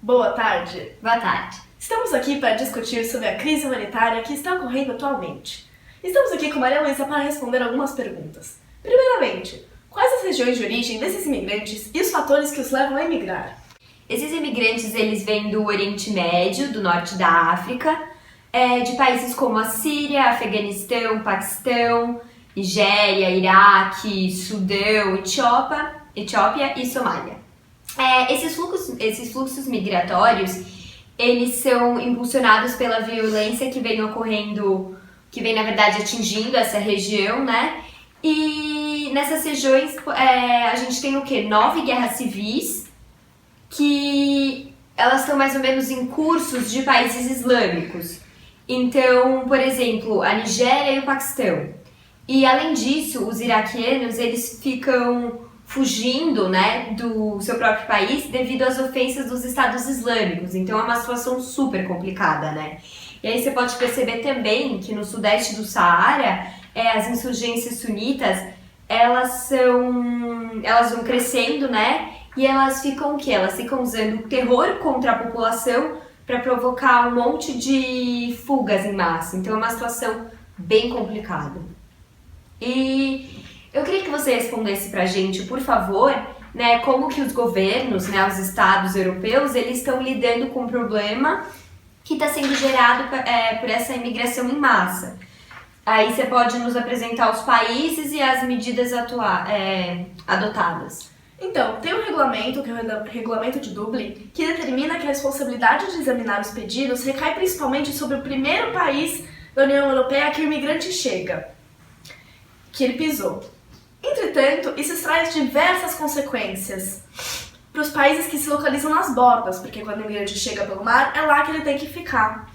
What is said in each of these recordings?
Boa tarde. Boa tarde. Estamos aqui para discutir sobre a crise humanitária que está ocorrendo atualmente. Estamos aqui com Maria Luísa para responder algumas perguntas. Primeiramente, quais as regiões de origem desses imigrantes e os fatores que os levam a emigrar? Esses imigrantes, eles vêm do Oriente Médio, do Norte da África, de países como a Síria, Afeganistão, Paquistão, Nigéria, Iraque, Sudão, Etiópia e Somália. Esses fluxos migratórios, eles são impulsionados pela violência que vem ocorrendo, que vem na verdade atingindo essa região, né? E nessas regiões a gente tem o quê? 9 guerras civis, que elas estão mais ou menos em cursos de países islâmicos. Então, por exemplo, a Nigéria e o Paquistão. E além disso, os iraquianos, eles ficam fugindo, né, do seu próprio país devido às ofensas dos estados islâmicos. Então é uma situação super complicada, né? E aí você pode perceber também que no sudeste do Saara, as insurgências sunitas, elas vão crescendo, né? E elas ficam o quê? Elas ficam usando o terror contra a população para provocar um monte de fugas em massa. Então é uma situação bem complicada. E eu queria que você respondesse pra gente, por favor, né, como que os governos, né, os estados europeus, eles estão lidando com o problema que está sendo gerado por essa imigração em massa. Aí você pode nos apresentar os países e as medidas adotadas. Então, tem um regulamento, que é o Regulamento de Dublin, que determina que a responsabilidade de examinar os pedidos recai principalmente sobre o primeiro país da União Europeia que o imigrante chega, que ele pisou. Entretanto, isso traz diversas consequências para os países que se localizam nas bordas, porque quando o imigrante chega pelo mar, é lá que ele tem que ficar.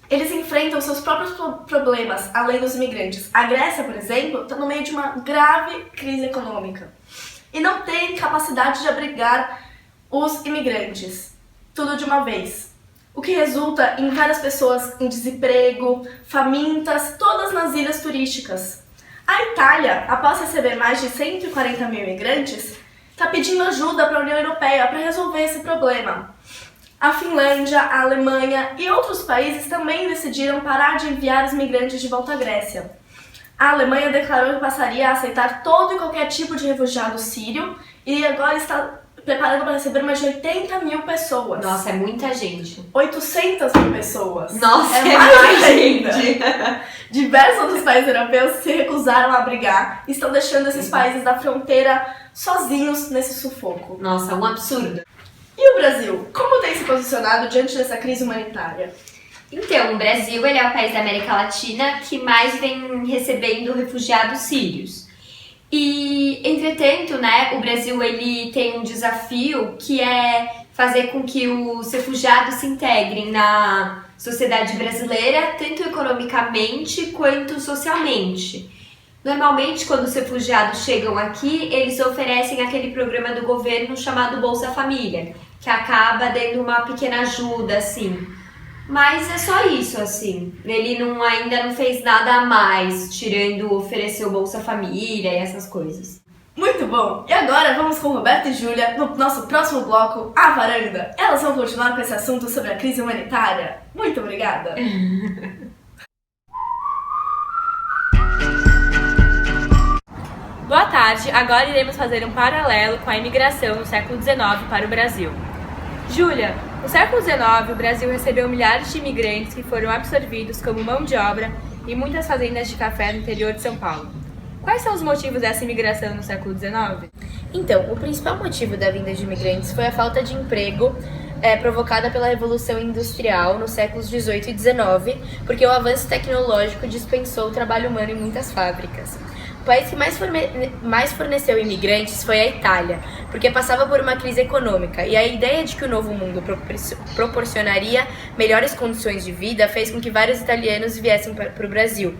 Eles enfrentam seus próprios problemas, além dos imigrantes. A Grécia, por exemplo, está no meio de uma grave crise econômica e não tem capacidade de abrigar os imigrantes, tudo de uma vez. O que resulta em várias pessoas em desemprego, famintas, todas nas ilhas turísticas. A Itália, após receber mais de 140 mil imigrantes, está pedindo ajuda para a União Europeia para resolver esse problema. A Finlândia, a Alemanha e outros países também decidiram parar de enviar os migrantes de volta à Grécia. A Alemanha declarou que passaria a aceitar todo e qualquer tipo de refugiado sírio e agora está preparando para receber mais de 80 mil pessoas. Nossa, é muita gente. 800 mil pessoas. Nossa, é mais gente. Diversos outros países europeus se recusaram a abrigar e estão deixando esses países da fronteira sozinhos nesse sufoco. Nossa, um absurdo. E o Brasil? Como tem se posicionado diante dessa crise humanitária? Então, o Brasil ele é o país da América Latina que mais vem recebendo refugiados sírios. E, entretanto, né, o Brasil ele tem um desafio que é fazer com que os refugiados se integrem na sociedade brasileira, tanto economicamente quanto socialmente. Normalmente, quando os refugiados chegam aqui, eles oferecem aquele programa do governo chamado Bolsa Família, que acaba dando uma pequena ajuda, assim. Mas é só isso, assim. Ele ainda não fez nada a mais, tirando oferecer o Bolsa Família e essas coisas. Muito bom! E agora vamos com Roberto e Júlia no nosso próximo bloco, A Varanda. Elas vão continuar com esse assunto sobre a crise humanitária. Muito obrigada! Boa tarde, agora iremos fazer um paralelo com a imigração no século XIX para o Brasil. Júlia, no século XIX, o Brasil recebeu milhares de imigrantes que foram absorvidos como mão de obra em muitas fazendas de café no interior de São Paulo. Quais são os motivos dessa imigração no século XIX? Então, o principal motivo da vinda de imigrantes foi a falta de emprego provocada pela Revolução Industrial nos séculos XVIII e XIX, porque o avanço tecnológico dispensou o trabalho humano em muitas fábricas. O país que mais forneceu imigrantes foi a Itália, porque passava por uma crise econômica, e a ideia de que o novo mundo proporcionaria melhores condições de vida fez com que vários italianos viessem para o Brasil.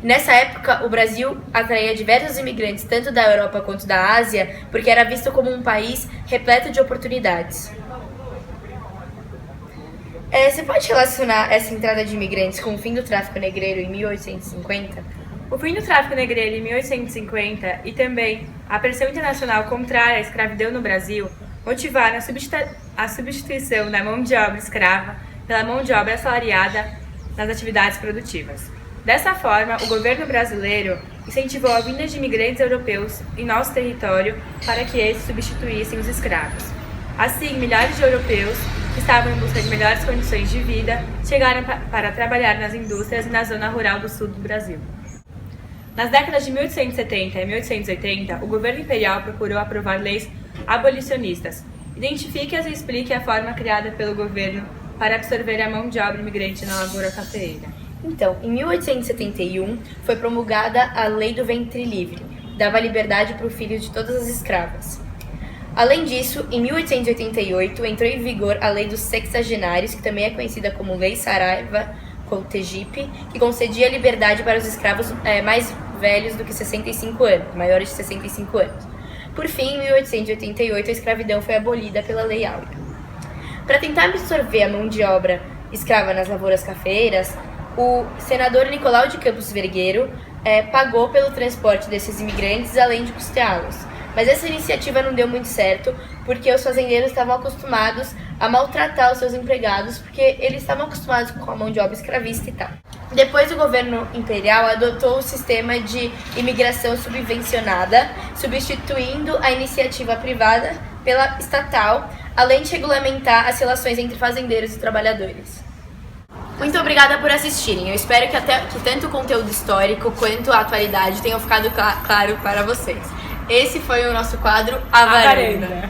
Nessa época, o Brasil atraía diversos imigrantes, tanto da Europa quanto da Ásia, porque era visto como um país repleto de oportunidades. Você pode relacionar essa entrada de imigrantes com o fim do tráfico negreiro em 1850? O fim do tráfico negreiro em 1850 e também a pressão internacional contrária à escravidão no Brasil motivaram a substituição da mão de obra escrava pela mão de obra assalariada nas atividades produtivas. Dessa forma, o governo brasileiro incentivou a vinda de imigrantes europeus em nosso território para que esses substituíssem os escravos. Assim, milhares de europeus que estavam em busca de melhores condições de vida chegaram para trabalhar nas indústrias e na zona rural do sul do Brasil. Nas décadas de 1870 e 1880, o governo imperial procurou aprovar leis abolicionistas. Identifique-as e explique a forma criada pelo governo para absorver a mão de obra imigrante na lavoura cafeeira. Então, em 1871, foi promulgada a Lei do Ventre Livre, dava liberdade para o filho de todas as escravas. Além disso, em 1888, entrou em vigor a Lei dos Sexagenários, que também é conhecida como Lei Saraiva-Cotegipe, que concedia liberdade para os escravos mais velhos do que 65 anos, maiores de 65 anos. Por fim, em 1888, a escravidão foi abolida pela Lei Áurea. Para tentar absorver a mão de obra escrava nas lavouras cafeeiras, o senador Nicolau de Campos Vergueiro pagou pelo transporte desses imigrantes, além de custeá-los. Mas essa iniciativa não deu muito certo, porque os fazendeiros estavam acostumados a maltratar os seus empregados, porque eles estavam acostumados com a mão de obra escravista e tal. Depois, o governo imperial adotou o sistema de imigração subvencionada, substituindo a iniciativa privada pela estatal, além de regulamentar as relações entre fazendeiros e trabalhadores. Muito obrigada por assistirem. Eu espero que tanto o conteúdo histórico quanto a atualidade tenham ficado claro para vocês. Esse foi o nosso quadro A Varanda.